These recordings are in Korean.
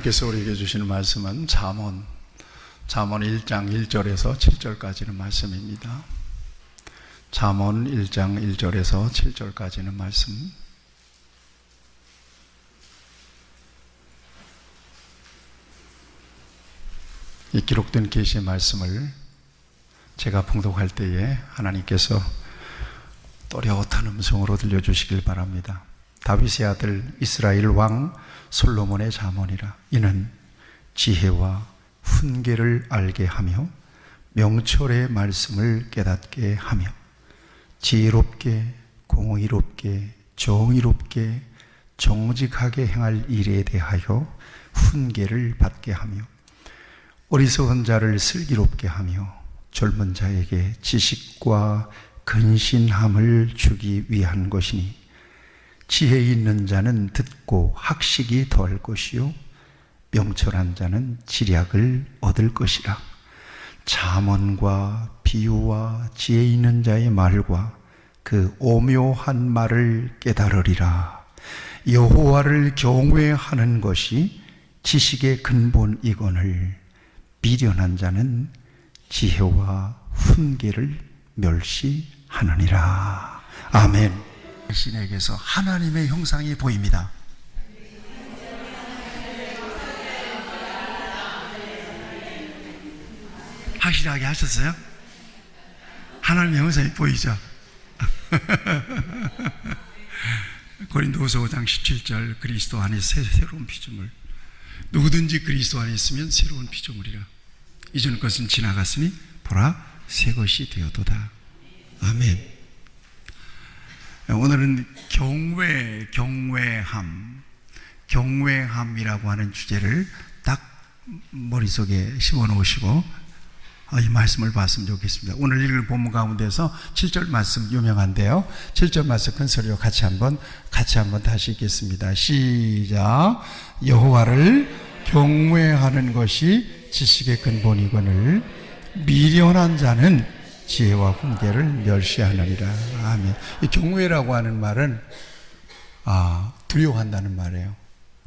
하나님께서 우리에게 주시는 말씀은 잠언 1장 1절에서 7절까지는 말씀입니다. 잠언 1장 1절에서 7절까지는 말씀. 이 기록된 계시의 말씀을 제가 봉독할 때에 하나님께서 또렷한 음성으로 들려주시길 바랍니다. 다윗의 아들 이스라엘 왕 솔로몬의 잠언이라. 이는 지혜와 훈계를 알게 하며 명철의 말씀을 깨닫게 하며 지혜롭게 공의롭게 정의롭게 정직하게 행할 일에 대하여 훈계를 받게 하며 어리석은 자를 슬기롭게 하며 젊은 자에게 지식과 근신함을 주기 위한 것이니 지혜 있는 자는 듣고 학식이 더할 것이요 명철한 자는 지략을 얻을 것이라. 잠언과 비유와 지혜 있는 자의 말과 그 오묘한 말을 깨달으리라. 여호와를 경외하는 것이 지식의 근본이거늘 미련한 자는 지혜와 훈계를 멸시하느니라. 아멘. 신에게서 하나님의 형상이 보입니다. 확실하게 하셨어요? 하나님의 형상이 보이죠? 고린도후서 5장 17절 그리스도 안에 새로운 피조물, 누구든지 그리스도 안에 있으면 새로운 피조물이라. 이전 것은 지나갔으니 보라 새 것이 되었도다. 아멘. 오늘은 경외함이라고 하는 주제를 딱 머릿속에 집어넣으시고 이 말씀을 봤으면 좋겠습니다. 오늘 읽을 본문 가운데서 7절 말씀 유명한데요. 7절 말씀 큰 소리로 같이 한번 다시 읽겠습니다. 시작. 여호와를 경외하는 것이 지식의 근본이거늘 미련한 자는 지혜와 훈계를 멸시하느니라. 아멘. 이 경외라고 하는 말은 두려워한다는 말이에요.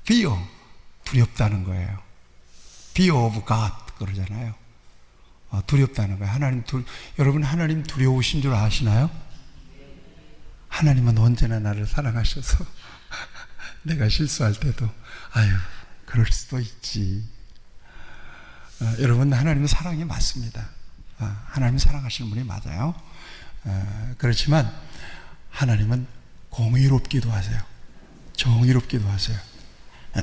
fear, 두렵다는 거예요. fear of God 그러잖아요. 두렵다는 거예요. 여러분 하나님 두려우신 줄 아시나요? 하나님은 언제나 나를 사랑하셔서 내가 실수할 때도 그럴 수도 있지. 여러분 하나님은 사랑이 맞습니다. 하나님 사랑하시는 분이 맞아요. 그렇지만 하나님은 공의롭기도 하세요. 정의롭기도 하세요.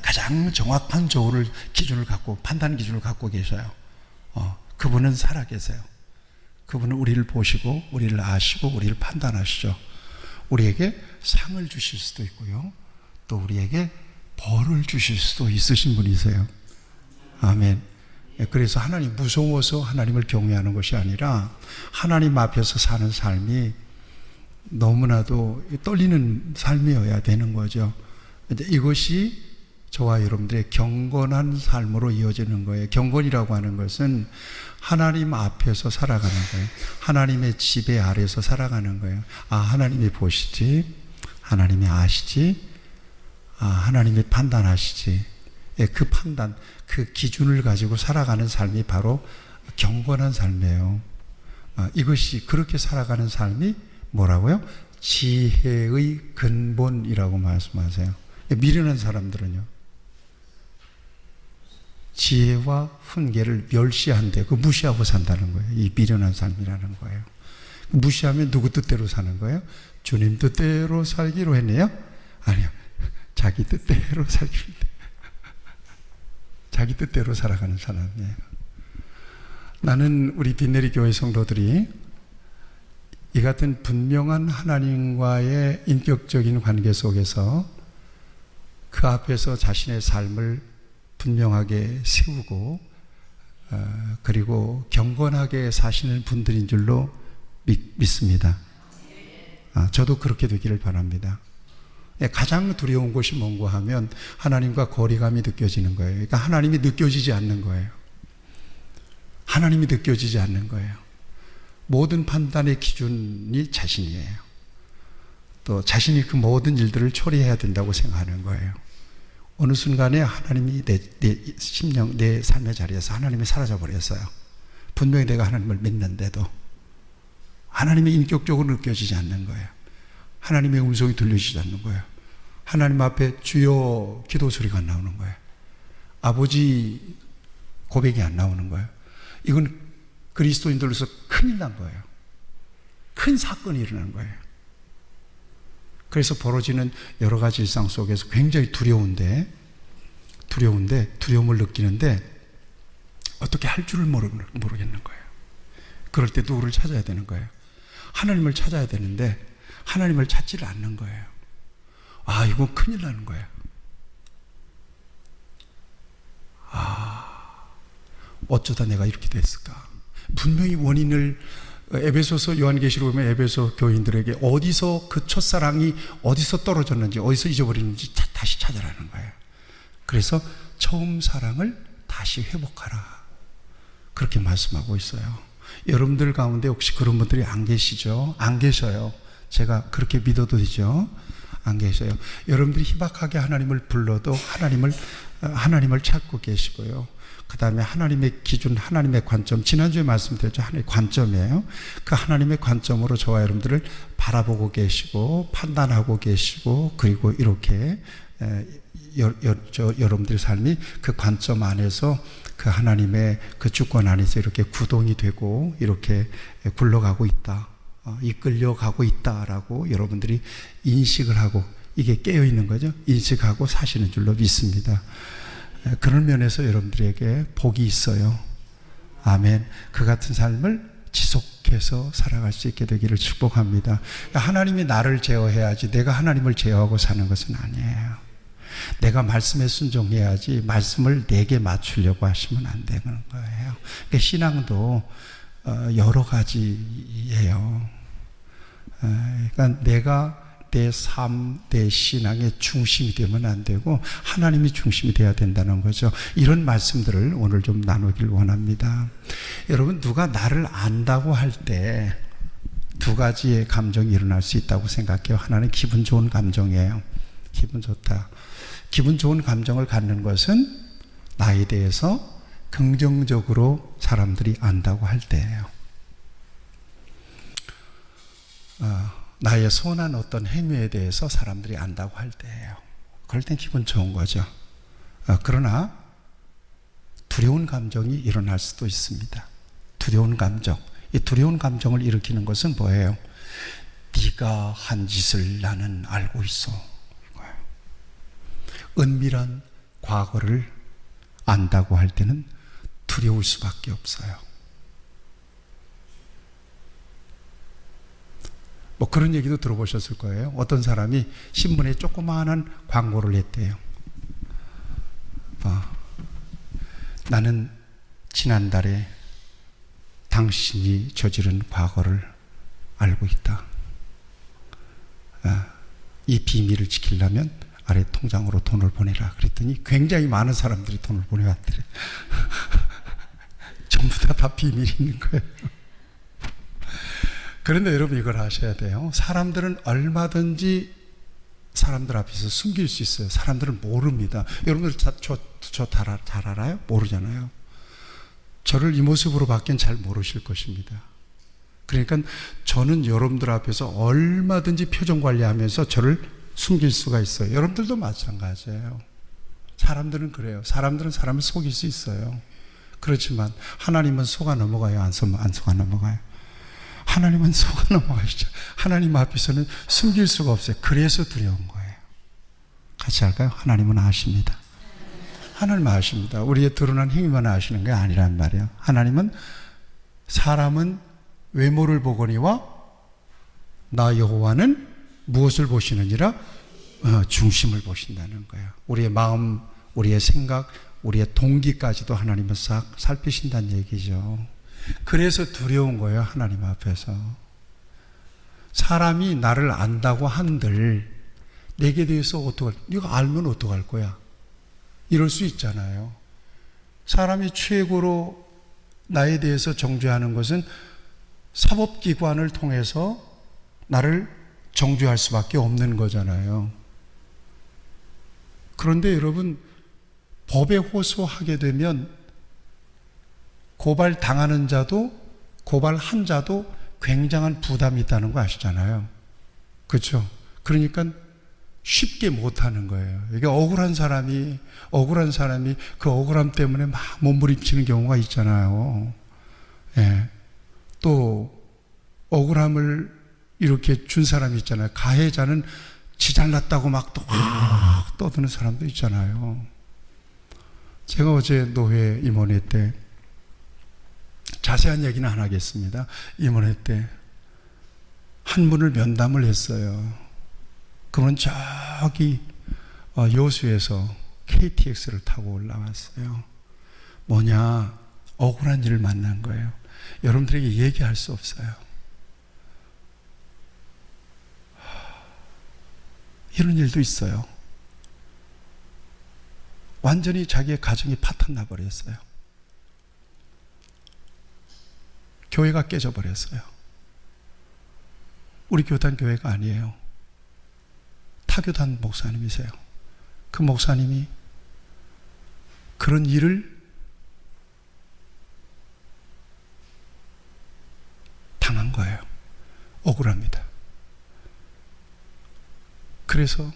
가장 정확한 판단 기준을 갖고 계셔요. 그분은 살아계세요. 그분은 우리를 보시고 우리를 아시고 우리를 판단하시죠. 우리에게 상을 주실 수도 있고요, 또 우리에게 벌을 주실 수도 있으신 분이세요. 아멘. 그래서 하나님 무서워서 하나님을 경외하는 것이 아니라 하나님 앞에서 사는 삶이 너무나도 떨리는 삶이어야 되는 거죠. 이것이 저와 여러분들의 경건한 삶으로 이어지는 거예요. 경건이라고 하는 것은 하나님 앞에서 살아가는 거예요. 하나님의 지배 아래서 살아가는 거예요. 하나님이 보시지, 하나님이 아시지, 하나님이 판단하시지. 그 판단, 그 기준을 가지고 살아가는 삶이 바로 경건한 삶이에요. 이것이 그렇게 살아가는 삶이 뭐라고요? 지혜의 근본이라고 말씀하세요. 미련한 사람들은요, 지혜와 훈계를 멸시한대. 무시하고 산다는 거예요. 이 미련한 삶이라는 거예요. 무시하면 누구 뜻대로 사는 거예요? 주님 뜻대로 살기로 했네요? 아니요. 자기 뜻대로 살기로 했네요. 자기 뜻대로 살아가는 사람이에요. 나는 우리 빈내리 교회 성도들이 이 같은 분명한 하나님과의 인격적인 관계 속에서 그 앞에서 자신의 삶을 분명하게 세우고 그리고 경건하게 사시는 분들인 줄로 믿습니다. 저도 그렇게 되기를 바랍니다. 가장 두려운 것이 뭔가 하면 하나님과 거리감이 느껴지는 거예요. 그러니까 하나님이 느껴지지 않는 거예요. 하나님이 느껴지지 않는 거예요. 모든 판단의 기준이 자신이에요. 또 자신이 그 모든 일들을 처리해야 된다고 생각하는 거예요. 어느 순간에 하나님이 내 심령, 내 삶의 자리에서 하나님이 사라져 버렸어요. 분명히 내가 하나님을 믿는데도 하나님이 인격적으로 느껴지지 않는 거예요. 하나님의 음성이 들려지지 않는 거예요. 하나님 앞에 주여 기도 소리가 안 나오는 거예요. 아버지 고백이 안 나오는 거예요. 이건 그리스도인들로서 큰일 난 거예요. 큰 사건이 일어난 거예요. 그래서 벌어지는 여러 가지 일상 속에서 굉장히 두려움을 느끼는데 어떻게 할 줄을 모르겠는 거예요. 그럴 때 누구를 찾아야 되는 거예요. 하나님을 찾아야 되는데 하나님을 찾지를 않는 거예요. 아, 이건 큰일 나는 거예요. 어쩌다 내가 이렇게 됐을까? 분명히 원인을 에베소서 요한계시록 보면 에베소 교인들에게 어디서 그 첫사랑이 어디서 떨어졌는지 어디서 잊어버리는지 다시 찾아라는 거예요. 그래서 처음 사랑을 다시 회복하라, 그렇게 말씀하고 있어요. 여러분들 가운데 혹시 그런 분들이 안 계시죠? 안 계셔요. 제가 그렇게 믿어도 되죠? 안 계셔요. 여러분들이 희박하게 하나님을 불러도 하나님을 찾고 계시고요. 그 다음에 하나님의 기준, 하나님의 관점, 지난주에 말씀드렸죠. 하나님의 관점이에요. 그 하나님의 관점으로 저와 여러분들을 바라보고 계시고 판단하고 계시고, 그리고 이렇게 여러분들의 삶이 그 관점 안에서 그 하나님의 그 주권 안에서 이렇게 구동이 되고 이렇게 굴러가고 있다, 이끌려가고 있다라고 여러분들이 인식을 하고, 이게 깨어있는 거죠. 인식하고 사시는 줄로 믿습니다. 그런 면에서 여러분들에게 복이 있어요. 아멘. 그 같은 삶을 지속해서 살아갈 수 있게 되기를 축복합니다. 하나님이 나를 제어해야지 내가 하나님을 제어하고 사는 것은 아니에요. 내가 말씀에 순종해야지 말씀을 내게 맞추려고 하시면 안 되는 거예요. 그러니까 신앙도 여러 가지예요. 그러니까 내가 내 삶, 내 신앙의 중심이 되면 안 되고 하나님이 중심이 되어야 된다는 거죠. 이런 말씀들을 오늘 좀 나누길 원합니다. 여러분, 누가 나를 안다고 할 때 두 가지의 감정이 일어날 수 있다고 생각해요. 하나는 기분 좋은 감정이에요. 기분 좋다. 기분 좋은 감정을 갖는 것은 나에 대해서 긍정적으로 사람들이 안다고 할 때예요. 나의 선한 어떤 행위에 대해서 사람들이 안다고 할 때예요. 그럴 땐 기분 좋은 거죠. 그러나 두려운 감정이 일어날 수도 있습니다. 두려운 감정. 이 두려운 감정을 일으키는 것은 뭐예요? 네가 한 짓을 나는 알고 있어. 은밀한 과거를 안다고 할 때는 두려울 수밖에 없어요. 뭐 그런 얘기도 들어보셨을 거예요. 어떤 사람이 신문에 조그마한 광고를 했대요. 나는 지난달에 당신이 저지른 과거를 알고 있다. 이 비밀을 지키려면 아래 통장으로 돈을 보내라. 그랬더니 굉장히 많은 사람들이 돈을 보내왔더래. 전부 다 비밀이 있는 거예요. 그런데 여러분, 이걸 아셔야 돼요. 사람들은 얼마든지 사람들 앞에서 숨길 수 있어요. 사람들은 모릅니다. 여러분들 저 잘 알아요? 모르잖아요. 저를 이 모습으로 밖엔 잘 모르실 것입니다. 그러니까 저는 여러분들 앞에서 얼마든지 표정 관리하면서 저를 숨길 수가 있어요. 여러분들도 마찬가지예요. 사람들은 그래요. 사람들은 사람을 속일 수 있어요. 그렇지만 하나님은 속아 넘어가요? 안 속아 넘어가요? 하나님은 속아 넘어가시죠. 하나님 앞에서는 숨길 수가 없어요. 그래서 두려운 거예요. 같이 할까요? 하나님은 아십니다. 하나님은 아십니다. 우리의 드러난 행위만 아시는 게 아니란 말이에요. 하나님은 사람은 외모를 보거니와 나 여호와는 무엇을 보시느니라? 중심을 보신다는 거예요. 우리의 마음, 우리의 생각, 우리의 동기까지도 하나님은 싹 살피신다는 얘기죠. 그래서 두려운 거예요. 하나님 앞에서. 사람이 나를 안다고 한들 내게 대해서 어떡할, 네가 알면 어떡할 거야? 이럴 수 있잖아요. 사람이 최고로 나에 대해서 정죄하는 것은 사법기관을 통해서 나를 정죄할 수밖에 없는 거잖아요. 그런데 여러분, 법에 호소하게 되면 고발 당하는 자도 고발한 자도 굉장한 부담이 있다는 거 아시잖아요. 그렇죠? 그러니까 쉽게 못하는 거예요. 이게 억울한 사람이 그 억울함 때문에 막 몸부림치는 경우가 있잖아요. 예. 또 억울함을 이렇게 준 사람이 있잖아요. 가해자는 지 잘났다고 막 또 확 떠드는 사람도 있잖아요. 제가 어제 노회 임원회 때 자세한 얘기는 안 하겠습니다. 임원회 때 한 분을 면담을 했어요. 그분은 저기 여수에서 KTX를 타고 올라왔어요. 뭐냐, 억울한 일을 만난 거예요. 여러분들에게 얘기할 수 없어요. 이런 일도 있어요. 완전히 자기의 가정이 파탄 나버렸어요. 교회가 깨져버렸어요. 우리 교단 교회가 아니에요. 타교단 목사님이세요. 그 목사님이 그런 일을 당한 거예요. 억울합니다. 그래서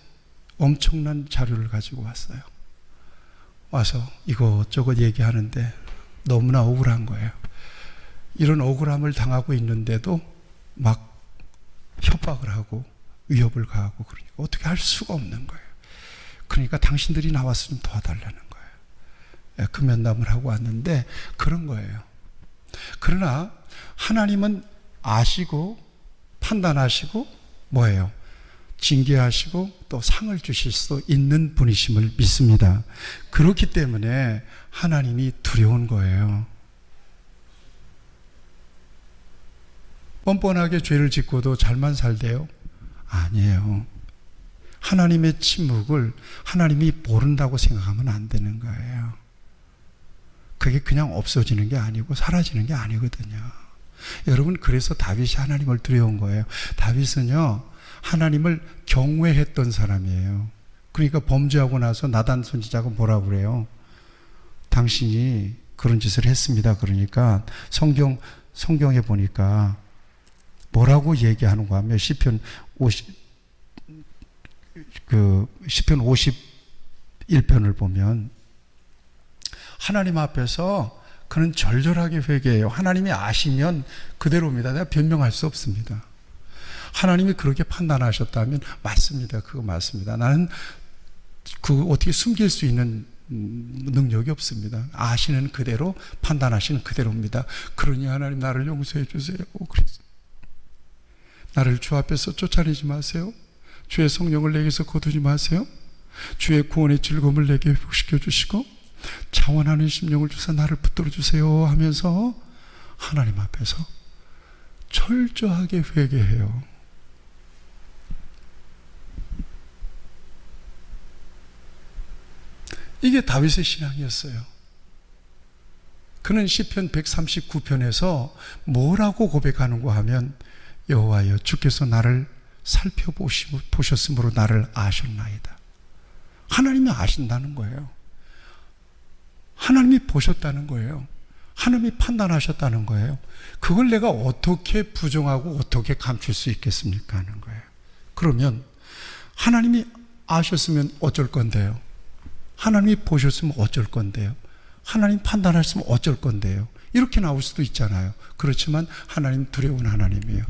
엄청난 자료를 가지고 왔어요. 와서 이것저것 얘기하는데 너무나 억울한 거예요. 이런 억울함을 당하고 있는데도 막 협박을 하고 위협을 가하고 그러니까 어떻게 할 수가 없는 거예요. 그러니까 당신들이 나와서 좀 도와달라는 거예요. 그 면담을 하고 왔는데 그런 거예요. 그러나 하나님은 아시고 판단하시고 뭐예요? 징계하시고 또 상을 주실 수 있는 분이심을 믿습니다. 그렇기 때문에 하나님이 두려운 거예요. 뻔뻔하게 죄를 짓고도 잘만 살대요? 아니에요. 하나님의 침묵을 하나님이 모른다고 생각하면 안 되는 거예요. 그게 그냥 없어지는 게 아니고 사라지는 게 아니거든요. 여러분, 그래서 다윗이 하나님을 두려운 거예요. 다윗은요, 하나님을 경외했던 사람이에요. 그러니까 범죄하고 나서 나단 선지자가 뭐라고 그래요? 당신이 그런 짓을 했습니다. 그러니까 성경에 보니까 뭐라고 얘기하는가 하면 시편 51편을 보면 하나님 앞에서 그는 절절하게 회개해요. 하나님이 아시면 그대로입니다. 내가 변명할 수 없습니다. 하나님이 그렇게 판단하셨다면 맞습니다. 그거 맞습니다. 나는 그거 어떻게 숨길 수 있는 능력이 없습니다. 아시는 그대로, 판단하시는 그대로입니다. 그러니 하나님 나를 용서해 주세요. 그래서 나를 주 앞에서 쫓아내지 마세요. 주의 성령을 내게서 거두지 마세요. 주의 구원의 즐거움을 내게 회복시켜 주시고 자원하는 심령을 주사 나를 붙들어 주세요 하면서 하나님 앞에서 철저하게 회개해요. 이게 다윗의 신앙이었어요. 그는 시편 139편에서 뭐라고 고백하는가 하면 여호와여 주께서 나를 살펴보셨으므로 나를 아셨나이다. 하나님이 아신다는 거예요. 하나님이 보셨다는 거예요. 하나님이 판단하셨다는 거예요. 그걸 내가 어떻게 부정하고 어떻게 감출 수 있겠습니까 하는 거예요. 그러면 하나님이 아셨으면 어쩔 건데요? 하나님이 보셨으면 어쩔 건데요? 하나님 판단하셨으면 어쩔 건데요? 이렇게 나올 수도 있잖아요. 그렇지만 하나님 두려운 하나님이에요.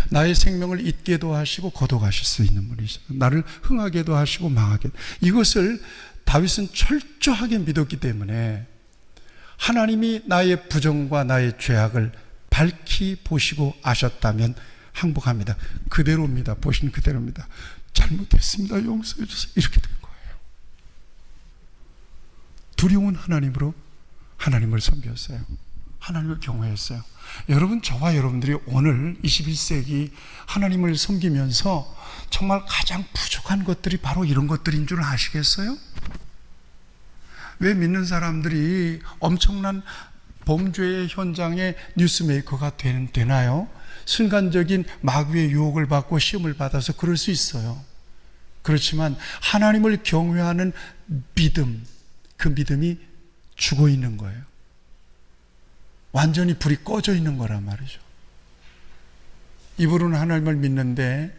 나의 생명을 잊게도 하시고 거둬가실 수 있는 분이시죠. 나를 흥하게도 하시고 망하게도. 이것을 다윗은 철저하게 믿었기 때문에 하나님이 나의 부정과 나의 죄악을 밝히 보시고 아셨다면 항복합니다. 그대로입니다. 보신 그대로입니다. 잘못했습니다. 용서해 주세요. 이렇게 된 거예요. 두려운 하나님으로 하나님을 섬겼어요. 하나님을 경외했어요. 여러분, 저와 여러분들이 오늘 21세기 하나님을 섬기면서 정말 가장 부족한 것들이 바로 이런 것들인 줄 아시겠어요? 왜 믿는 사람들이 엄청난 범죄의 현장의 뉴스메이커가 되나요? 순간적인 마귀의 유혹을 받고 시험을 받아서 그럴 수 있어요. 그렇지만 하나님을 경외하는 믿음, 그 믿음이 죽어 있는 거예요. 완전히 불이 꺼져 있는 거란 말이죠. 입으로는 하나님을 믿는데,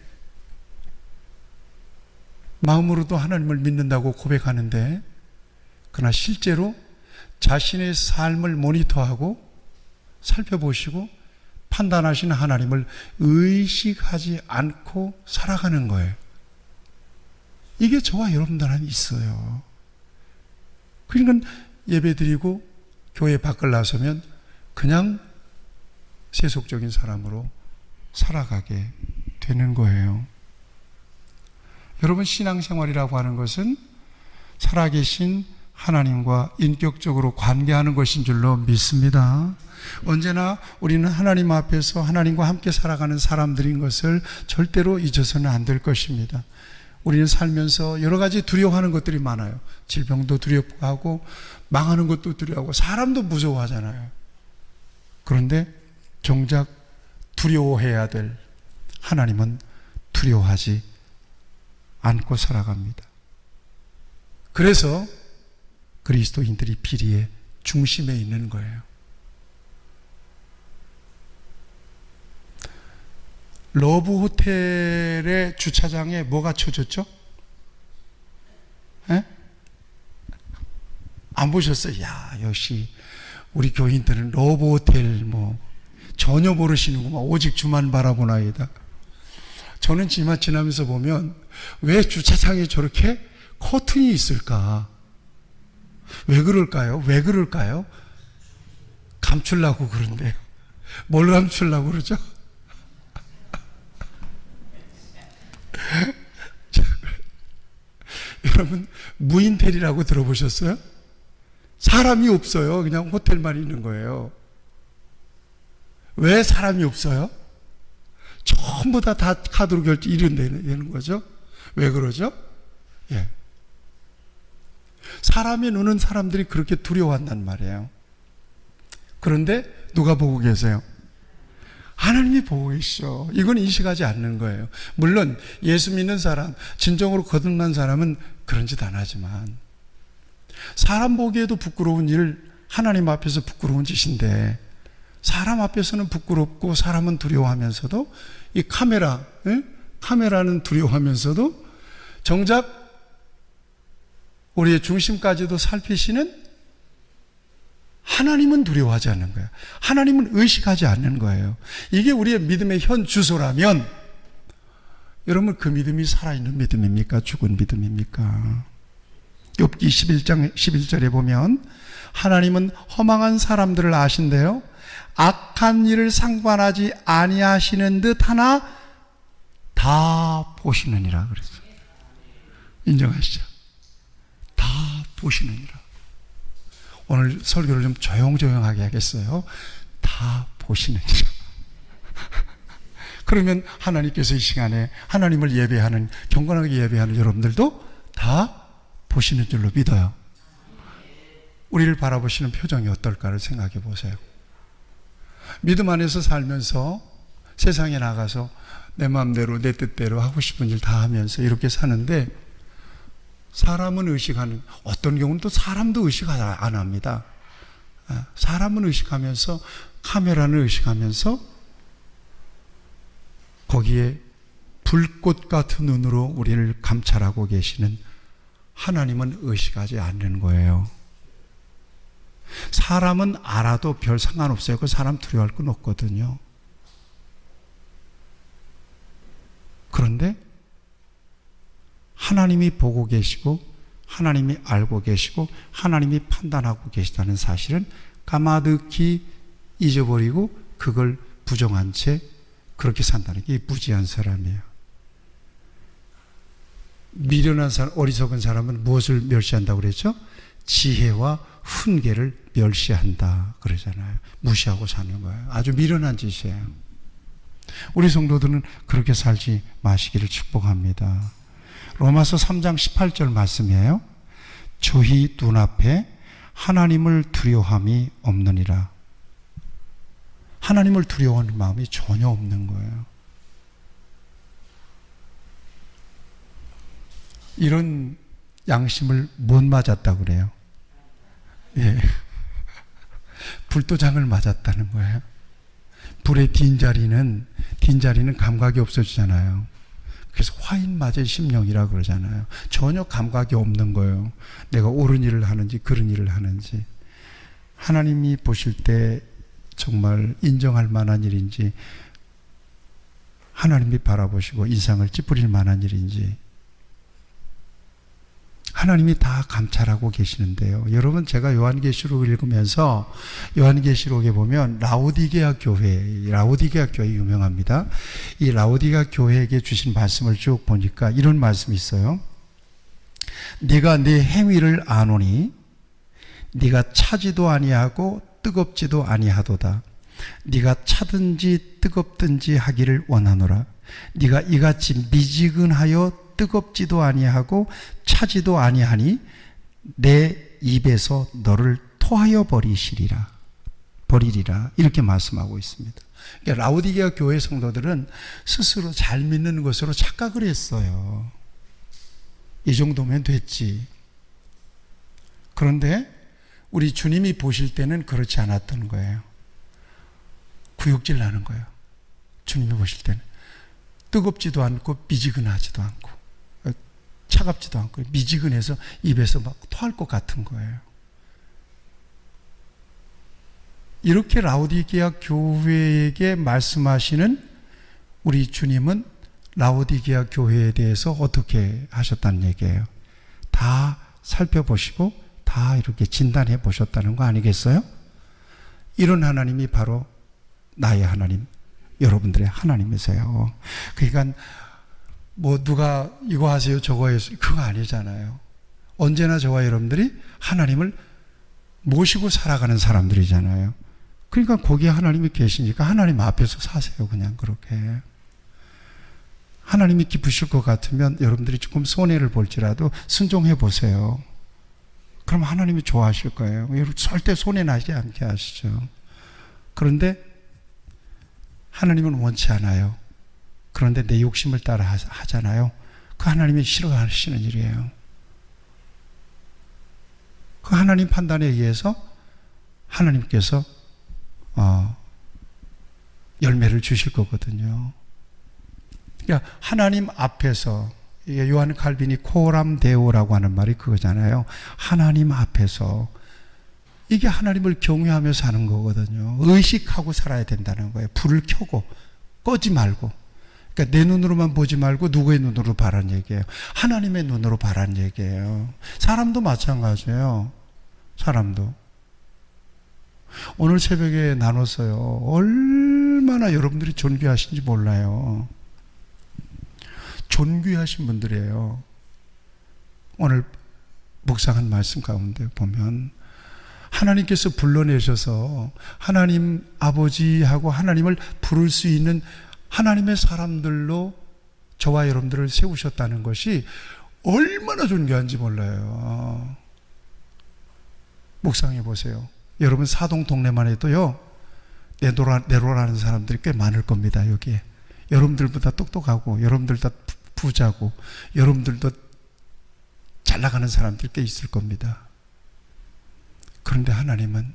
마음으로도 하나님을 믿는다고 고백하는데, 그러나 실제로 자신의 삶을 모니터하고 살펴보시고 판단하시는 하나님을 의식하지 않고 살아가는 거예요. 이게 저와 여러분들 안에 있어요. 그러니까 예배드리고 교회 밖을 나서면 그냥 세속적인 사람으로 살아가게 되는 거예요. 여러분, 신앙생활이라고 하는 것은 살아계신 하나님과 인격적으로 관계하는 것인 줄로 믿습니다. 언제나 우리는 하나님 앞에서 하나님과 함께 살아가는 사람들인 것을 절대로 잊어서는 안 될 것입니다. 우리는 살면서 여러 가지 두려워하는 것들이 많아요. 질병도 두려워하고 망하는 것도 두려워하고 사람도 무서워하잖아요. 그런데 정작 두려워해야 될 하나님은 두려워하지 않고 살아갑니다. 그래서 그리스도인들이 비리의 중심에 있는 거예요. 러브 호텔의 주차장에 뭐가 쳐졌죠? 에? 안 보셨어요? 야, 역시 우리 교인들은 러브 호텔 전혀 모르시는구만. 오직 주만 바라보나이다. 저는 지나면서 보면 왜 주차장에 저렇게 커튼이 있을까? 왜 그럴까요? 왜 그럴까요? 감추려고 그런데요. 뭘 감추려고 그러죠? 여러분, 무인텔이라고 들어보셨어요? 사람이 없어요. 그냥 호텔만 있는 거예요. 왜 사람이 없어요? 전부 다 카드로 결제 이런 거죠. 왜 그러죠? 예. 사람이 노는 사람들이 그렇게 두려워한단 말이에요. 그런데 누가 보고 계세요? 하나님이 보고 계시죠. 이건 인식하지 않는 거예요. 물론 예수 믿는 사람, 진정으로 거듭난 사람은 그런 짓 안 하지만, 사람 보기에도 부끄러운 일, 하나님 앞에서 부끄러운 짓인데, 사람 앞에서는 부끄럽고 사람은 두려워하면서도, 이 카메라는 두려워하면서도 정작 우리의 중심까지도 살피시는 하나님은 두려워하지 않는 거예요. 하나님은 의식하지 않는 거예요. 이게 우리의 믿음의 현 주소라면, 여러분, 그 믿음이 살아있는 믿음입니까? 죽은 믿음입니까? 욥기 11장 11절에 보면 하나님은 허망한 사람들을 아신대요. 악한 일을 상관하지 아니하시는 듯 하나 다 보시느니라 그랬어요. 인정하시죠? 다 보시느니라. 오늘 설교를 좀 조용조용하게 하겠어요. 다 보시느니라. 그러면 하나님께서 이 시간에 하나님을 예배하는, 경건하게 예배하는 여러분들도 다 보시는 줄로 믿어요. 우리를 바라보시는 표정이 어떨까를 생각해 보세요. 믿음 안에서 살면서 세상에 나가서 내 마음대로 내 뜻대로 하고 싶은 일 다 하면서 이렇게 사는데, 사람은 의식하는, 어떤 경우는 또 사람도 의식 안 합니다. 사람은 의식하면서, 카메라는 의식하면서 거기에 불꽃 같은 눈으로 우리를 감찰하고 계시는 하나님은 의식하지 않는 거예요. 사람은 알아도 별 상관없어요. 그 사람 두려워할 건 없거든요. 그런데 하나님이 보고 계시고 하나님이 알고 계시고 하나님이 판단하고 계시다는 사실은 까마득히 잊어버리고 그걸 부정한 채 그렇게 산다는 게 무지한 사람이에요. 미련한 사람, 어리석은 사람은 무엇을 멸시한다고 그랬죠? 지혜와 훈계를 멸시한다 그러잖아요. 무시하고 사는 거예요. 아주 미련한 짓이에요. 우리 성도들은 그렇게 살지 마시기를 축복합니다. 로마서 3장 18절 말씀이에요. 저희 눈앞에 하나님을 두려워함이 없느니라. 하나님을 두려워하는 마음이 전혀 없는 거예요. 이런 양심을 못 맞았다고 그래요. 예. 불도장을 맞았다는 거예요. 불의 딘자리는 감각이 없어지잖아요. 그래서 화인 맞은 심령이라 그러잖아요. 전혀 감각이 없는 거예요. 내가 옳은 일을 하는지 그른 일을 하는지. 하나님이 보실 때 정말 인정할 만한 일인지, 하나님이 바라보시고 인상을 찌푸릴 만한 일인지, 하나님이 다 감찰하고 계시는데요. 여러분, 제가 요한계시록을 읽으면서 요한계시록에 보면 라오디게아 교회 유명합니다. 이 라오디게아 교회에게 주신 말씀을 쭉 보니까 이런 말씀이 있어요. 네가 네 행위를 아노니 네가 차지도 아니하고 뜨겁지도 아니하도다. 네가 차든지 뜨겁든지 하기를 원하노라. 네가 이같이 미지근하여 뜨겁지도 아니하고 차지도 아니하니 내 입에서 너를 토하여 버리리라. 이렇게 말씀하고 있습니다. 그러니까 라오디게아 교회 성도들은 스스로 잘 믿는 것으로 착각을 했어요. 이 정도면 됐지. 그런데 우리 주님이 보실 때는 그렇지 않았던 거예요. 구역질 나는 거예요. 주님이 보실 때는 뜨겁지도 않고 미지근하지도 않고 차갑지도 않고 미지근해서 입에서 막 토할 것 같은 거예요. 이렇게 라오디게아 교회에게 말씀하시는 우리 주님은 라오디게아 교회에 대해서 어떻게 하셨다는 얘기예요. 다 살펴보시고 다 이렇게 진단해 보셨다는 거 아니겠어요? 이런 하나님이 바로 나의 하나님, 여러분들의 하나님이세요. 그러니까 뭐 누가 이거 하세요 저거 하세요 그거 아니잖아요. 언제나 저와 여러분들이 하나님을 모시고 살아가는 사람들이잖아요. 그러니까 거기에 하나님이 계시니까 하나님 앞에서 사세요. 그냥 그렇게. 하나님이 기쁘실 것 같으면 여러분들이 조금 손해를 볼지라도 순종해 보세요. 그럼 하나님이 좋아하실 거예요. 여러분 절대 손해 나지 않게 하시죠. 그런데 하나님은 원치 않아요. 그런데 내 욕심을 따라 하잖아요. 그 하나님이 싫어하시는 일이에요. 그 하나님 판단에 의해서 하나님께서 열매를 주실 거거든요. 그러니까 하나님 앞에서, 요한 칼빈이 코람 데오라고 하는 말이 그거잖아요. 하나님 앞에서, 이게 하나님을 경외하며 사는 거거든요. 의식하고 살아야 된다는 거예요. 불을 켜고 꺼지 말고. 그러니까 내 눈으로만 보지 말고 누구의 눈으로 봐라는 얘기예요. 하나님의 눈으로 봐라는 얘기예요. 사람도 마찬가지예요. 사람도. 오늘 새벽에 나눴어요. 얼마나 여러분들이 존귀하신지 몰라요. 존귀하신 분들이에요. 오늘 묵상한 말씀 가운데 보면 하나님께서 불러내셔서 하나님 아버지하고 하나님을 부를 수 있는 하나님의 사람들로 저와 여러분들을 세우셨다는 것이 얼마나 존귀한지 몰라요. 묵상해 보세요. 여러분 사동 동네만 해도요, 내로라는 사람들이 꽤 많을 겁니다. 여기에 여러분들보다 똑똑하고 여러분들보다 부자고 여러분들도 잘 나가는 사람들 꽤 있을 겁니다. 그런데 하나님은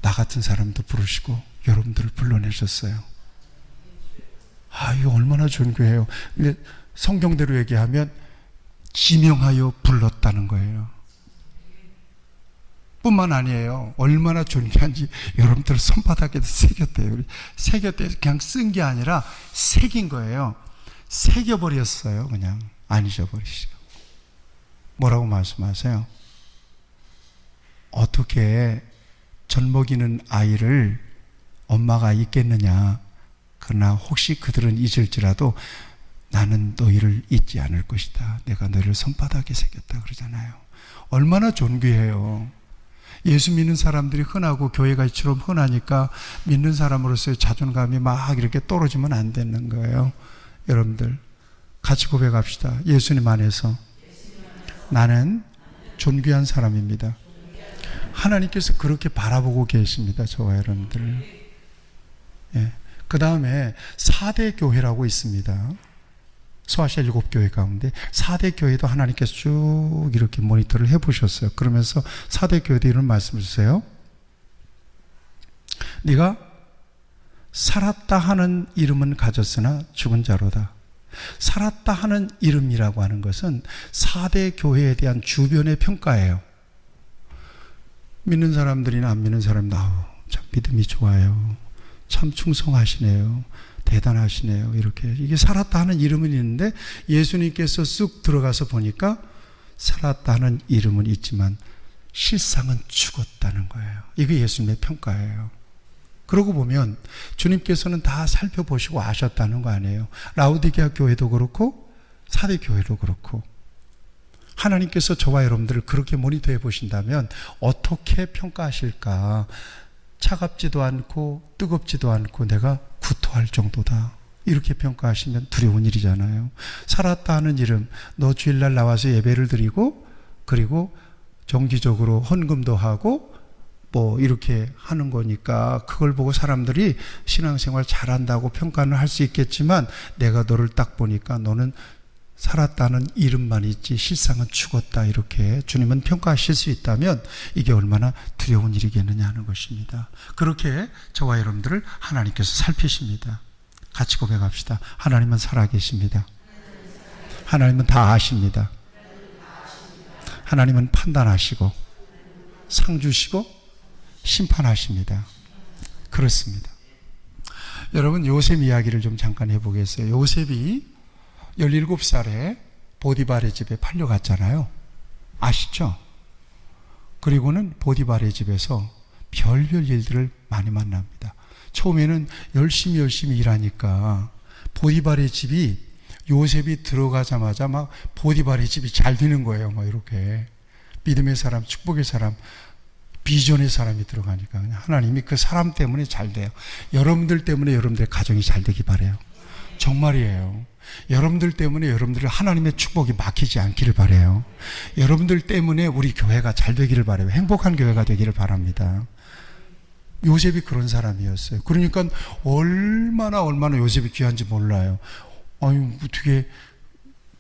나 같은 사람도 부르시고 여러분들을 불러내셨어요. 이거 얼마나 존귀해요. 근데 성경대로 얘기하면 지명하여 불렀다는 거예요. 뿐만 아니에요. 얼마나 존귀한지 여러분들 손바닥에도 새겼대요. 새겼대요. 그냥 쓴 게 아니라 새긴 거예요. 새겨버렸어요. 그냥 안 잊어버리시고. 뭐라고 말씀하세요? 어떻게 젖먹이는 아이를 엄마가 잊겠느냐. 그러나 혹시 그들은 잊을지라도 나는 너희를 잊지 않을 것이다. 내가 너희를 손바닥에 새겼다 그러잖아요. 얼마나 존귀해요. 예수 믿는 사람들이 흔하고 교회가 이처럼 흔하니까 믿는 사람으로서의 자존감이 막 이렇게 떨어지면 안 되는 거예요. 여러분들 같이 고백합시다. 예수님 안에서 나는 존귀한 사람입니다. 하나님께서 그렇게 바라보고 계십니다. 저와 여러분들. 예. 그 다음에 4대 교회라고 있습니다. 소아시아 7교회 가운데 4대 교회도 하나님께서 쭉 이렇게 모니터를 해보셨어요. 그러면서 4대 교회도 이런 말씀을 주세요. 네가 살았다 하는 이름은 가졌으나 죽은 자로다. 살았다 하는 이름이라고 하는 것은 4대 교회에 대한 주변의 평가예요. 믿는 사람들이나 안 믿는 사람도 참 믿음이 좋아요. 참 충성하시네요. 대단하시네요. 이렇게 이게 살았다 하는 이름은 있는데 예수님께서 쑥 들어가서 보니까 살았다 하는 이름은 있지만 실상은 죽었다는 거예요. 이게 예수님의 평가예요. 그러고 보면 주님께서는 다 살펴보시고 아셨다는 거 아니에요. 라우디게아 교회도 그렇고 4대 교회도 그렇고 하나님께서 저와 여러분들을 그렇게 모니터해 보신다면 어떻게 평가하실까? 차갑지도 않고 뜨겁지도 않고 내가 구토할 정도다. 이렇게 평가하시면 두려운 일이잖아요. 살았다 하는 이름, 너 주일날 나와서 예배를 드리고 그리고 정기적으로 헌금도 하고 뭐 이렇게 하는 거니까 그걸 보고 사람들이 신앙생활 잘한다고 평가는 할 수 있겠지만 내가 너를 딱 보니까 너는 살았다는 이름만 있지 실상은 죽었다. 이렇게 주님은 평가하실 수 있다면 이게 얼마나 두려운 일이겠느냐 하는 것입니다. 그렇게 저와 여러분들을 하나님께서 살피십니다. 같이 고백합시다. 하나님은 살아계십니다. 하나님은 다 아십니다. 하나님은 판단하시고 상 주시고 심판하십니다. 그렇습니다. 여러분 요셉 이야기를 좀 잠깐 해보겠어요. 요셉이 17살에 보디발의 집에 팔려갔잖아요. 아시죠? 그리고는 보디발의 집에서 별별 일들을 많이 만납니다. 처음에는 열심히 일하니까 보디발의 집이 요셉이 들어가자마자 막 보디발의 집이 잘 되는 거예요. 막 이렇게 믿음의 사람, 축복의 사람, 비전의 사람이 들어가니까 하나님이 그 사람 때문에 잘 돼요. 여러분들 때문에 여러분들의 가정이 잘 되기 바라요. 정말이에요. 여러분들 때문에 여러분들의 하나님의 축복이 막히지 않기를 바라요. 여러분들 때문에 우리 교회가 잘 되기를 바라요. 행복한 교회가 되기를 바랍니다. 요셉이 그런 사람이었어요. 그러니까 얼마나 요셉이 귀한지 몰라요. 아니 어떻게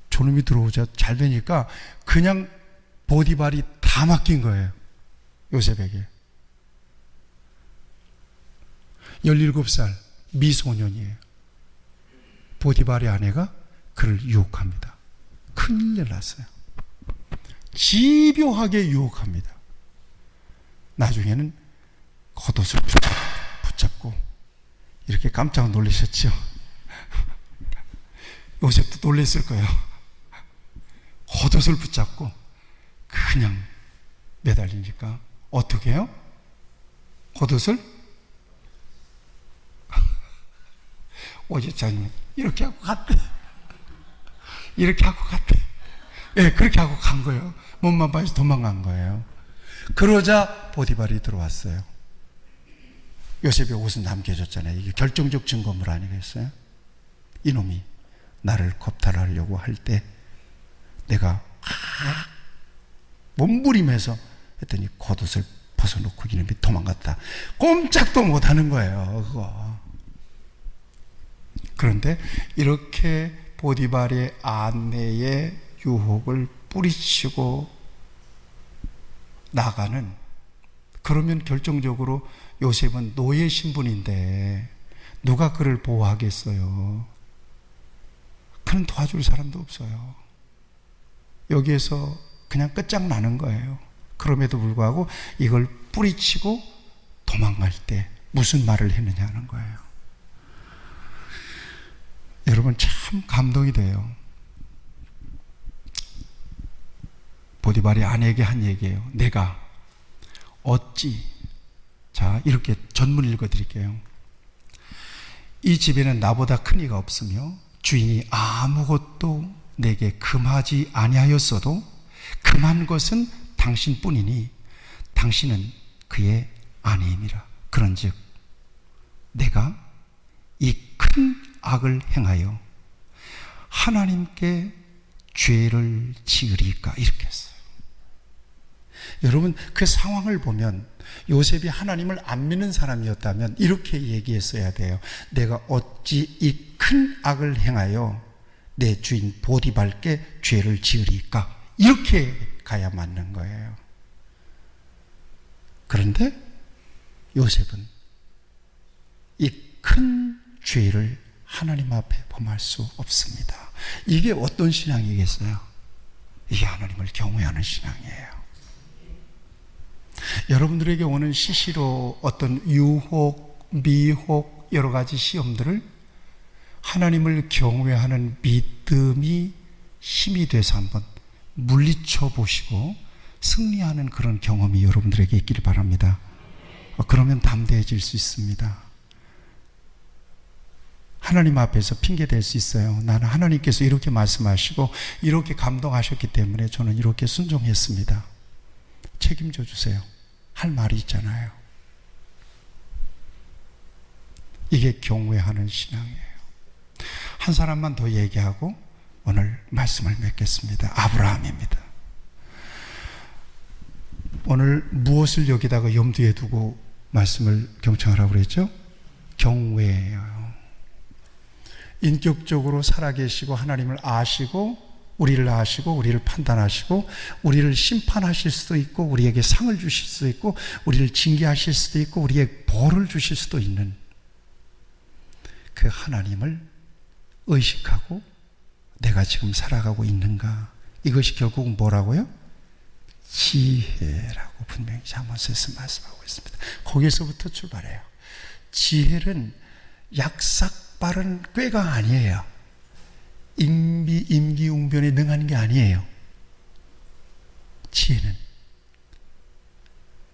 저놈이 들어오자 잘 되니까 그냥 보디발이 다 맡긴 거예요. 요셉에게. 17살 미소년이에요. 보디발의 아내가 그를 유혹합니다. 큰일 났어요. 집요하게 유혹합니다. 나중에는 겉옷을 붙잡고 이렇게 깜짝 놀라셨죠? 요셉도 놀랐을 거예요. 겉옷을 붙잡고 그냥 매달리니까 어떻게 해요? 겉옷을 오제자님 이렇게 하고 갔대. 이렇게 하고 갔대. 예, 그렇게 하고 간 거예요. 몸만 봐서 도망간 거예요. 그러자 보디발이 들어왔어요. 요셉의 옷은 남겨줬잖아요. 이게 결정적 증거물 아니겠어요? 이놈이 나를 겁탈하려고 할 때 내가 몸부림해서 했더니 겉옷을 벗어놓고 이놈이 도망갔다. 꼼짝도 못하는 거예요. 그거. 그런데 이렇게 보디발의 아내의 유혹을 뿌리치고 나가는, 그러면 결정적으로 요셉은 노예 신분인데 누가 그를 보호하겠어요? 그는 도와줄 사람도 없어요. 여기에서 그냥 끝장나는 거예요. 그럼에도 불구하고 이걸 뿌리치고 도망갈 때 무슨 말을 했느냐 하는 거예요. 여러분 참 감동이 돼요. 보디발이 아내에게 한 얘기예요. 내가 어찌, 자 이렇게 전문 읽어드릴게요. 이 집에는 나보다 큰 이가 없으며 주인이 아무것도 내게 금하지 아니하였어도 금한 것은 당신뿐이니 당신은 그의 아내임이라. 그런즉 내가 이 큰 악을 행하여 하나님께 죄를 지으리까, 이렇게 했어요. 여러분 그 상황을 보면 요셉이 하나님을 안 믿는 사람이었다면 이렇게 얘기했어야 돼요. 내가 어찌 이 큰 악을 행하여 내 주인 보디발께 죄를 지으리까? 이렇게 가야 맞는 거예요. 그런데 요셉은 이 큰 죄를 하나님 앞에 범할 수 없습니다. 이게 어떤 신앙이겠어요? 이게 하나님을 경외하는 신앙이에요. 여러분들에게 오는 시시로 어떤 유혹, 미혹, 여러 가지 시험들을 하나님을 경외하는 믿음이 힘이 돼서 한번 물리쳐 보시고 승리하는 그런 경험이 여러분들에게 있기를 바랍니다. 그러면 담대해질 수 있습니다. 하나님 앞에서 핑계 댈 수 있어요. 나는 하나님께서 이렇게 말씀하시고 이렇게 감동하셨기 때문에 저는 이렇게 순종했습니다. 책임져 주세요. 할 말이 있잖아요. 이게 경외하는 신앙이에요. 한 사람만 더 얘기하고 오늘 말씀을 맺겠습니다. 아브라함입니다. 오늘 무엇을 여기다가 염두에 두고 말씀을 경청하라고 그랬죠? 경외예요. 인격적으로 살아계시고 하나님을 아시고 우리를 아시고 우리를 판단하시고 우리를 심판하실 수도 있고 우리에게 상을 주실 수도 있고 우리를 징계하실 수도 있고 우리에게 벌을 주실 수도 있는 그 하나님을 의식하고 내가 지금 살아가고 있는가? 이것이 결국은 뭐라고요? 지혜라고 분명히 잠언에서 말씀하고 있습니다. 거기에서부터 출발해요. 지혜는 약삭빠른 꾀가 아니에요. 임기응변에 능한 게 아니에요. 지혜는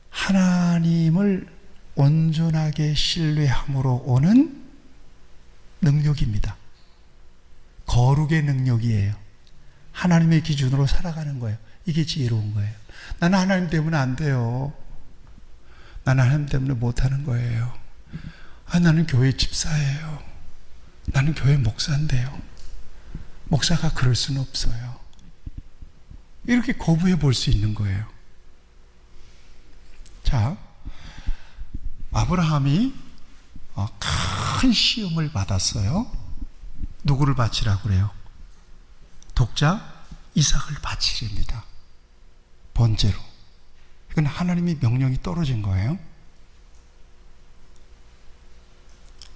하나님을 온전하게 신뢰함으로 오는 능력입니다. 거룩의 능력이에요. 하나님의 기준으로 살아가는 거예요. 이게 지혜로운 거예요. 나는 하나님 때문에 안 돼요. 나는 하나님 때문에 못하는 거예요. 나는 교회 집사예요. 나는 교회 목사인데요. 목사가 그럴 수는 없어요. 이렇게 거부해 볼 수 있는 거예요. 자, 아브라함이 큰 시험을 받았어요. 누구를 바치라고 그래요? 독자 이삭을 바치랍니다. 번제로. 이건 하나님의 명령이 떨어진 거예요.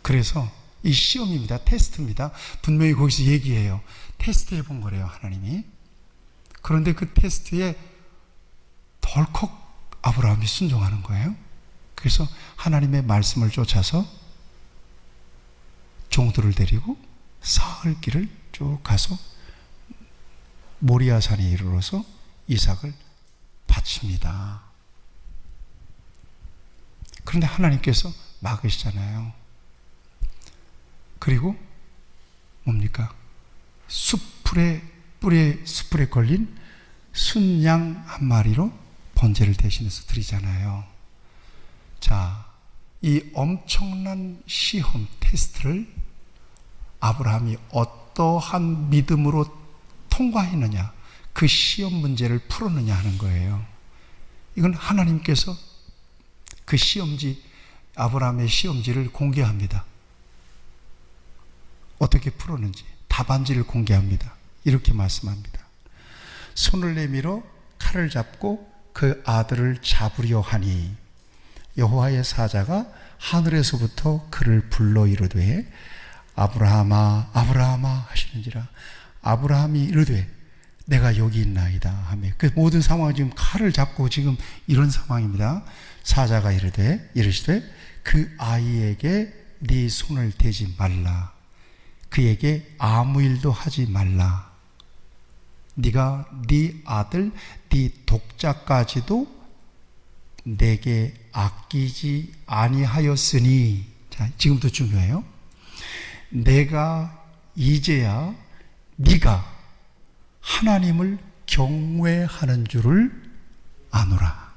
그래서 이 시험입니다. 테스트입니다. 분명히 거기서 얘기해요. 테스트 해본 거래요, 하나님이. 그런데 그 테스트에 덜컥 아브라함이 순종하는 거예요. 그래서 하나님의 말씀을 쫓아서 종들을 데리고 사흘 길을 쭉 가서 모리아산에 이르러서 이삭을 바칩니다. 그런데 하나님께서 막으시잖아요. 그리고 뭡니까? 숯불에 걸린 순양 한 마리로 번제를 대신해서 드리잖아요. 자, 이 엄청난 시험 테스트를 아브라함이 어떠한 믿음으로 통과했느냐, 그 시험 문제를 풀었느냐 하는 거예요. 이건 하나님께서 그 시험지, 아브라함의 시험지를 공개합니다. 어떻게 풀었는지 답안지를 공개합니다. 이렇게 말씀합니다. 손을 내밀어 칼을 잡고 그 아들을 잡으려 하니 여호와의 사자가 하늘에서부터 그를 불러 이르되 아브라함아 아브라함아 하시는지라. 아브라함이 이르되 내가 여기 있나이다 하며 그 모든 상황은 지금 칼을 잡고 지금 이런 상황입니다. 사자가 이르시되 그 아이에게 네 손을 대지 말라. 그에게 아무 일도 하지 말라. 네가 네 아들 네 독자까지도 내게 아끼지 아니하였으니. 자, 지금도 중요해요. 내가 이제야 네가 하나님을 경외하는 줄을 아노라.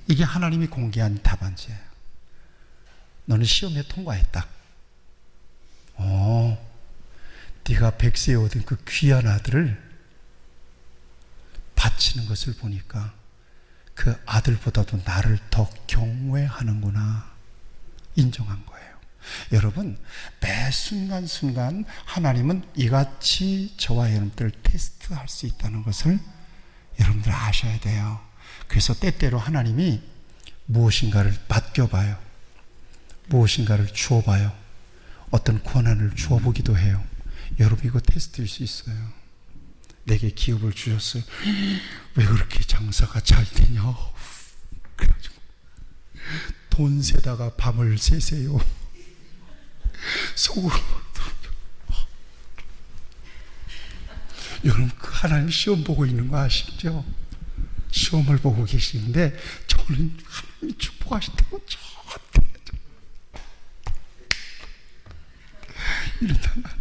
이게 하나님이 공개한 답안지예요. 너는 시험에 통과했다. 네가 백세에 얻은 그 귀한 아들을 바치는 것을 보니까 그 아들보다도 나를 더 경외하는구나 인정한 거예요. 여러분, 매 순간순간 하나님은 이같이 저와 여러분들을 테스트할 수 있다는 것을 여러분들 아셔야 돼요. 그래서 때때로 하나님이 무엇인가를 맡겨봐요. 무엇인가를 주어봐요. 어떤 권한을 주어보기도 해요. 여러분, 이거 테스트일 수 있어요. 내게 기업을 주셨어요. 왜 그렇게 장사가 잘 되냐? 그래가지고 돈 세다가 밤을 새세요. 속으로. 여러분, 그 하나님 시험 보고 있는 거 아시죠? 시험을 보고 계시는데 저는 하나님이 축복하신다고 저한테 이러다가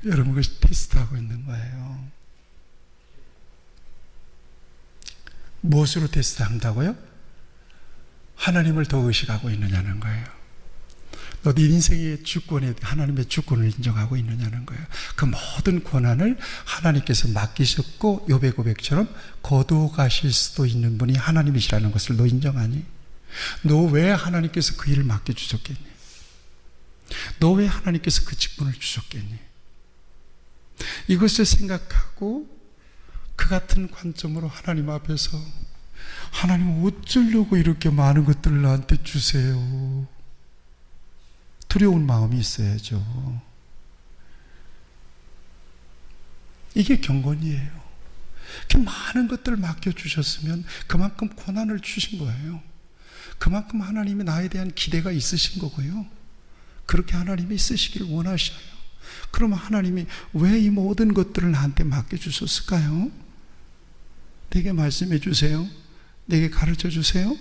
여러분, 그것이 테스트하고 있는 거예요. 무엇으로 테스트한다고요? 하나님을 더 의식하고 있느냐는 거예요. 너 네 인생의 주권에 하나님의 주권을 인정하고 있느냐는 거예요. 그 모든 권한을 하나님께서 맡기셨고 욥의 고백처럼 거두어 가실 수도 있는 분이 하나님이시라는 것을 너 인정하니? 너 왜 하나님께서 그 일을 맡겨주셨겠니? 너 왜 하나님께서 그 직분을 주셨겠니? 이것을 생각하고 그 같은 관점으로 하나님 앞에서 하나님 어쩌려고 이렇게 많은 것들을 나한테 주세요. 두려운 마음이 있어야죠. 이게 경건이에요. 이렇게 많은 것들을 맡겨주셨으면 그만큼 고난을 주신 거예요. 그만큼 하나님이 나에 대한 기대가 있으신 거고요. 그렇게 하나님이 쓰시기를 원하셔요. 그러면 하나님이 왜 이 모든 것들을 나한테 맡겨주셨을까요? 내게 말씀해 주세요. 내게 가르쳐 주세요.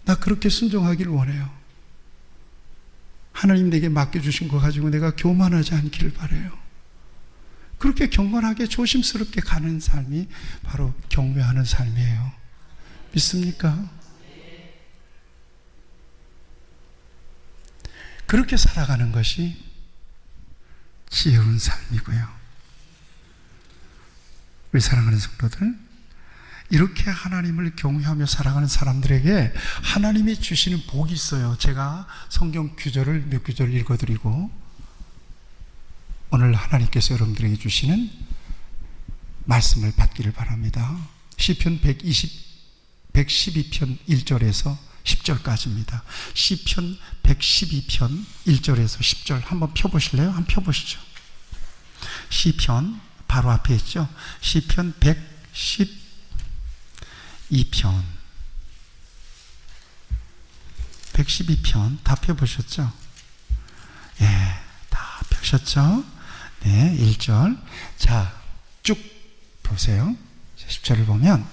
나 그렇게 순종하기를 원해요. 하나님 내게 맡겨주신 거 가지고 내가 교만하지 않기를 바라요. 그렇게 경건하게 조심스럽게 가는 삶이 바로 경배하는 삶이에요. 믿습니까? 그렇게 살아가는 것이 지혜로운 삶이고요. 우리 사랑하는 성도들, 이렇게 하나님을 경외하며 살아가는 사람들에게 하나님이 주시는 복이 있어요. 제가 성경 구절을 몇 구절 읽어드리고 오늘 하나님께서 여러분들에게 주시는 말씀을 받기를 바랍니다. 시편 112편 1절에서 10절까지입니다. 시편 112편 1절에서 10절 한번 펴보실래요? 한번 펴보시죠. 시편 바로 앞에 있죠. 시편 112편 다 펴보셨죠? 예, 다 펴셨죠? 네, 1절. 자, 쭉 보세요. 10절을 보면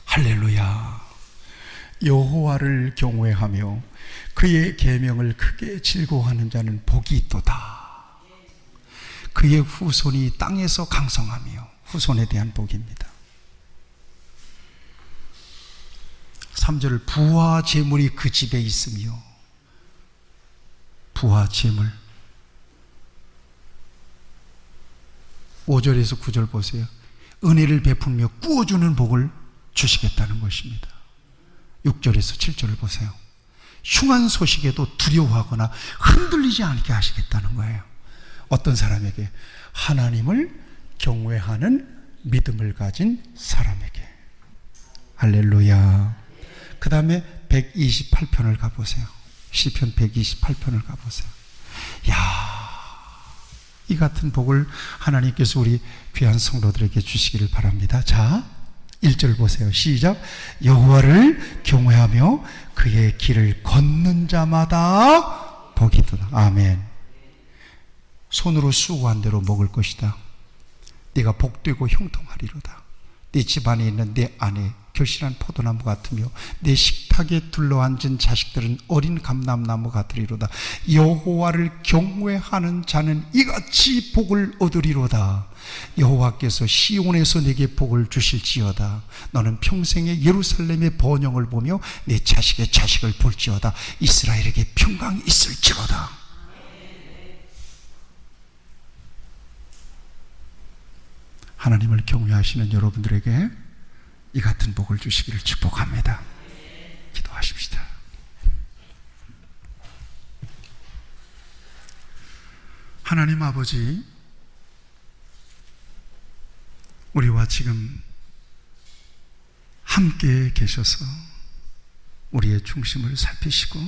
할렐루야, 여호와를 경외하며 그의 계명을 크게 즐거워하는 자는 복이 있도다. 그의 후손이 땅에서 강성하며, 후손에 대한 복입니다. 3절, 부와 재물이 그 집에 있으며, 부와 재물. 5절에서 9절 보세요. 은혜를 베풀며 꾸어주는 복을 주시겠다는 것입니다. 6절에서 7절을 보세요. 흉한 소식에도 두려워하거나 흔들리지 않게 하시겠다는 거예요. 어떤 사람에게? 하나님을 경외하는 믿음을 가진 사람에게. 할렐루야. 그 다음에 128편을 가보세요. 시편 128편을 가보세요. 이 같은 복을 하나님께서 우리 귀한 성도들에게 주시기를 바랍니다. 자, 1절 보세요. 시작. 여호와를 경외하며 그의 길을 걷는 자마다 복이 있도다. 아멘. 손으로 수고한 대로 먹을 것이다. 네가 복되고 형통하리로다. 네 집안에 있는 내 아내 결실한 포도나무 같으며 내 식탁에 둘러앉은 자식들은 어린 감람나무 같으리로다. 여호와를 경외하는 자는 이같이 복을 얻으리로다. 여호와께서 시온에서 내게 복을 주실지어다. 너는 평생에 예루살렘의 번영을 보며 내 자식의 자식을 볼지어다. 이스라엘에게 평강이 있을지어다. 하나님을 경외하시는 여러분들에게 이 같은 복을 주시기를 축복합니다. 기도하십시다. 하나님 아버지, 우리와 지금 함께 계셔서 우리의 중심을 살피시고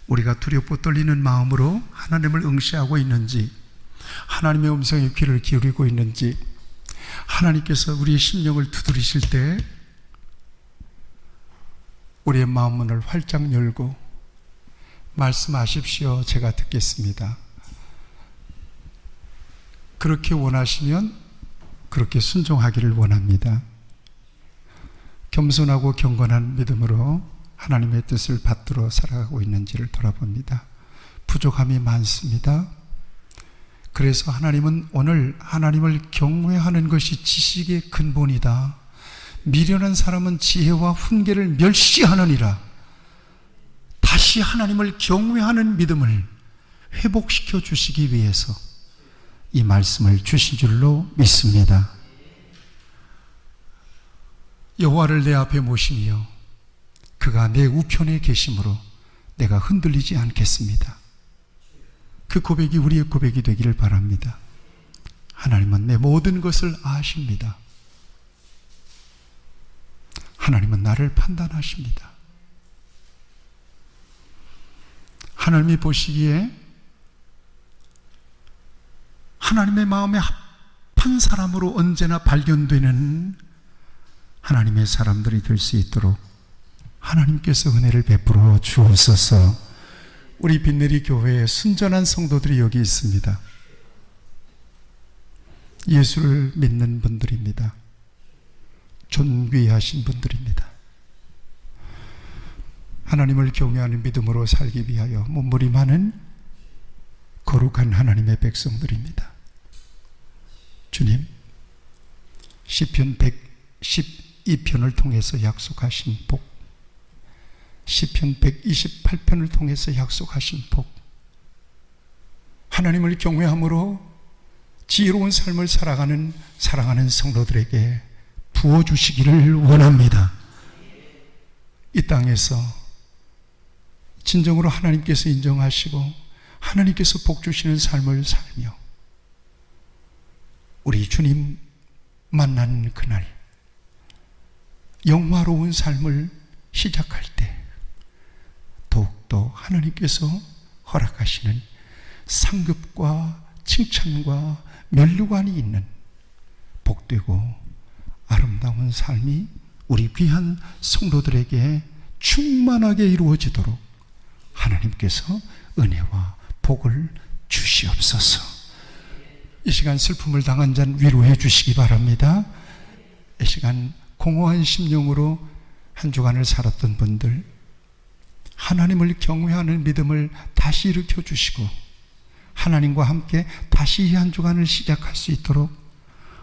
우리가 두렵고 떨리는 마음으로 하나님을 응시하고 있는지, 하나님의 음성에 귀를 기울이고 있는지, 하나님께서 우리의 심령을 두드리실 때 우리의 마음문을 활짝 열고 말씀하십시오. 제가 듣겠습니다. 그렇게 원하시면 그렇게 순종하기를 원합니다. 겸손하고 경건한 믿음으로 하나님의 뜻을 받들어 살아가고 있는지를 돌아봅니다. 부족함이 많습니다. 그래서 하나님은 오늘 하나님을 경외하는 것이 지식의 근본이다. 미련한 사람은 지혜와 훈계를 멸시하느니라. 다시 하나님을 경외하는 믿음을 회복시켜 주시기 위해서 이 말씀을 주신 줄로 믿습니다. 여호와를 내 앞에 모시며 그가 내 우편에 계심으로 내가 흔들리지 않겠습니다. 그 고백이 우리의 고백이 되기를 바랍니다. 하나님은 내 모든 것을 아십니다. 하나님은 나를 판단하십니다. 하나님이 보시기에 하나님의 마음에 합한 사람으로 언제나 발견되는 하나님의 사람들이 될 수 있도록 하나님께서 은혜를 베풀어 주옵소서. 우리 빛내리 교회에 순전한 성도들이 여기 있습니다. 예수를 믿는 분들입니다. 존귀하신 분들입니다. 하나님을 경외하는 믿음으로 살기 위하여 몸부림하는 거룩한 하나님의 백성들입니다. 주님, 시편 112편을 통해서 약속하신 복, 시편 128편을 통해서 약속하신 복, 하나님을 경외함으로 지혜로운 삶을 살아가는 사랑하는 성도들에게 부어주시기를 원합니다. 이 땅에서 진정으로 하나님께서 인정하시고 하나님께서 복 주시는 삶을 살며 우리 주님 만나는 그날 영화로운 삶을 시작할 때 더욱더 하나님께서 허락하시는 상급과 칭찬과 면류관이 있는 복되고 아름다운 삶이 우리 귀한 성도들에게 충만하게 이루어지도록 하나님께서 은혜와 복을 주시옵소서. 이 시간 슬픔을 당한 자는 위로해 주시기 바랍니다. 이 시간 공허한 심령으로 한 주간을 살았던 분들, 하나님을 경외하는 믿음을 다시 일으켜 주시고 하나님과 함께 다시 이 한 주간을 시작할 수 있도록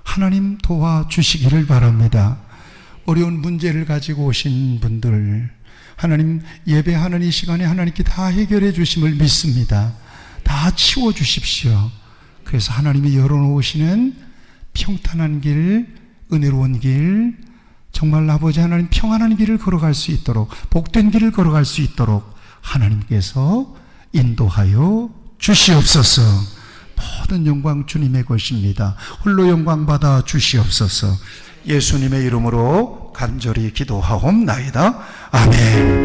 하나님 도와주시기를 바랍니다. 어려운 문제를 가지고 오신 분들, 하나님 예배하는 이 시간에 하나님께 다 해결해 주심을 믿습니다. 다 치워 주십시오. 그래서 하나님이 열어놓으시는 평탄한 길, 은혜로운 길, 정말 아버지 하나님 평안한 길을 걸어갈 수 있도록, 복된 길을 걸어갈 수 있도록 하나님께서 인도하여 주시옵소서. 모든 영광 주님의 것입니다. 홀로 영광 받아 주시옵소서. 예수님의 이름으로 간절히 기도하옵나이다. 아멘.